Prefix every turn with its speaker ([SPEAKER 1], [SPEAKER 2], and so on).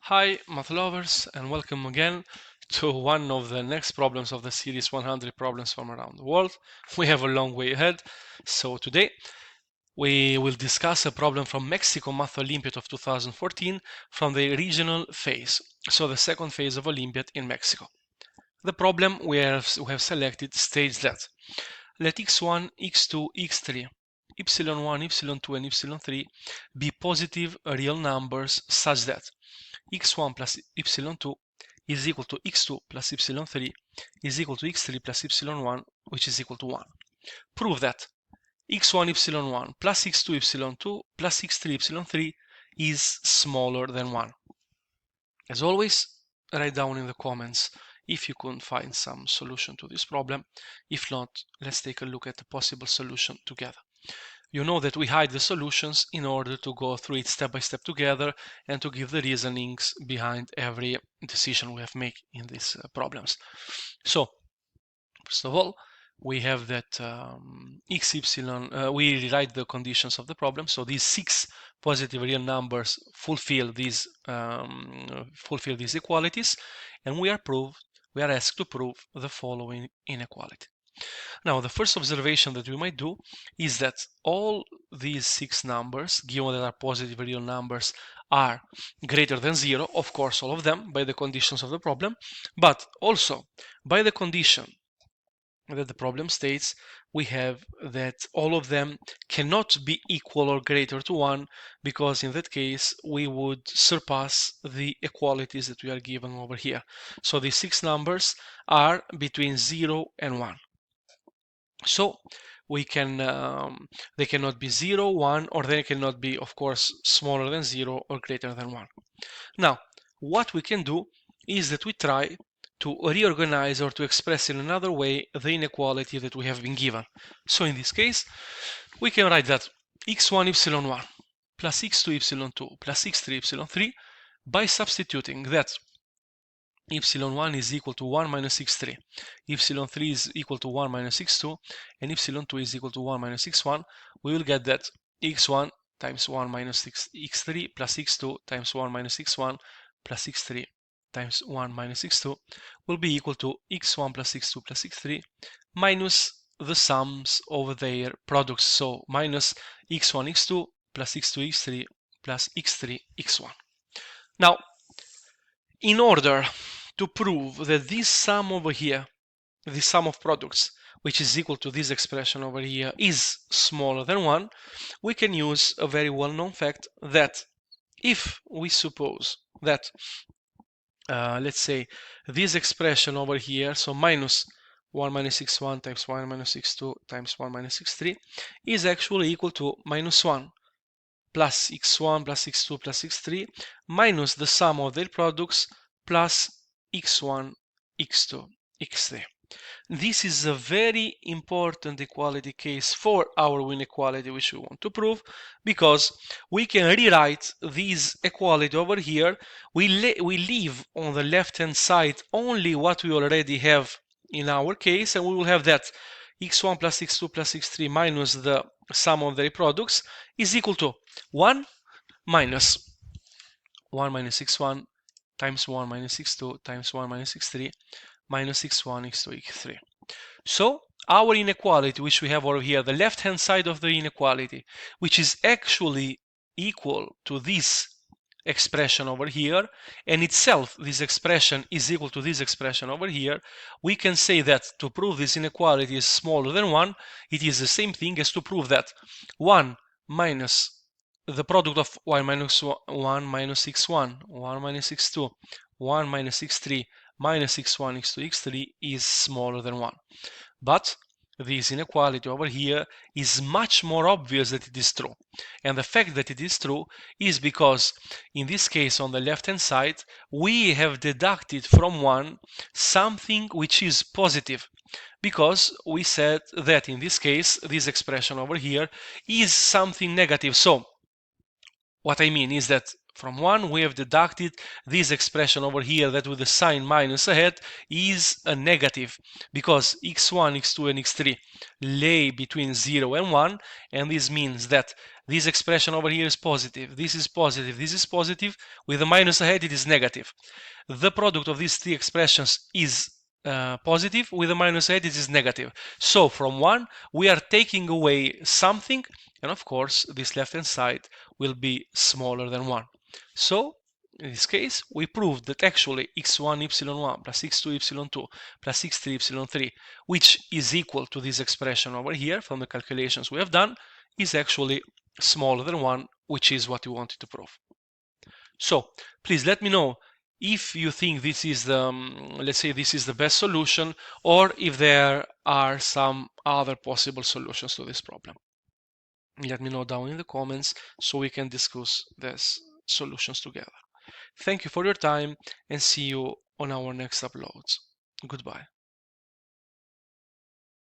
[SPEAKER 1] Hi math lovers, and welcome again to one of the next problems of the series 100 problems from around the world. We have a long way ahead, so today we will discuss a problem from Mexico Math Olympiad of 2014 from the regional phase, so the second phase of Olympiad in Mexico. The problem we have selected states that let x1, x2, x3, y1, y2, and y3 be positive real numbers such that x1 plus y2 is equal to x2 plus y3 is equal to x3 plus y1, which is equal to 1. Prove that x1 y1 plus x2 y2 plus x3 y3 is smaller than 1. As always, write down in the comments if you couldn't find some solution to this problem. If not, let's take a look at the possible solution together. You know that we hide the solutions in order to go through it step by step together and to give the reasonings behind every decision we have made in these problems. So, first of all, we have that we rewrite the conditions of the problem. So these 6 positive real numbers fulfill these equalities, and we are asked to prove the following inequality. Now, the first observation that we might do is that all these 6 numbers, given that are positive real numbers, are greater than 0, of course all of them, by the conditions of the problem, but also by the condition that the problem states, we have that all of them cannot be equal or greater to 1, because in that case we would surpass the equalities that we are given over here. So these 6 numbers are between 0 and 1. So we can they cannot be 0, 1, or they cannot be, of course, smaller than 0 or greater than 1. Now, what we can do is that we try to reorganize or to express in another way the inequality that we have been given. So in this case, we can write that x1 y1 plus x2 y2 plus x3 y3 by substituting that y1 is equal to 1 minus x3, y3 is equal to 1 minus x2, and y2 is equal to 1 minus x1, we will get that x1 times 1 minus x3 plus x2 times 1 minus x1 plus x3 times 1 minus x2 will be equal to x1 plus x2 plus x3 minus the sums over their products, so minus x1 x2 plus x2 x3 plus x3 x1. Now, in order to prove that this sum over here, the sum of products, which is equal to this expression over here, is smaller than 1, we can use a very well-known fact that if we suppose that, let's say, this expression over here, so minus 1 minus x1 times 1 minus x2 times 1 minus x3, is actually equal to minus 1 plus x1 plus x2 plus x3 minus the sum of their products plus x1, x2, x3. This is a very important equality case for our inequality which we want to prove, because we can rewrite this equality over here. We leave on the left hand side only what we already have in our case, and we will have that x1 plus x2 plus x3 minus the sum of their products is equal to 1 minus 1 minus x1 times 1 minus x2 times 1 minus x3 minus x1, x2, x3. So our inequality, which we have over here, the left hand side of the inequality, which is actually equal to this expression over here, and itself this expression is equal to this expression over here, we can say that to prove this inequality is smaller than 1, it is the same thing as to prove that 1 minus the product of y minus 1 minus x1, 1 minus x2, 1 minus x3, minus x1, x2, x3 is smaller than 1. But this inequality over here is much more obvious that it is true. And the fact that it is true is because in this case on the left hand side we have deducted from 1 something which is positive, because we said that in this case this expression over here is something negative. So what I mean is that From 1 we have deducted this expression over here that with the sign minus ahead is a negative because x1, x2 and x3 lay between 0 and 1, and this means that this expression over here is positive, this is positive, this is positive, with the minus ahead it is negative. The product of these three expressions is positive, with a minus ahead it is negative. So from 1 we are taking away something, and of course this left hand side will be smaller than 1. So in this case we proved that actually x1 epsilon1 plus x2 epsilon2 plus x3 epsilon3, which is equal to this expression over here from the calculations we have done, is actually smaller than 1, which is what we wanted to prove. So please let me know if you think this is the, let's say this is the best solution, or if there are some other possible solutions to this problem. Let me know down in the comments so we can discuss these solutions together. Thank you for your time and see you on our next uploads. Goodbye.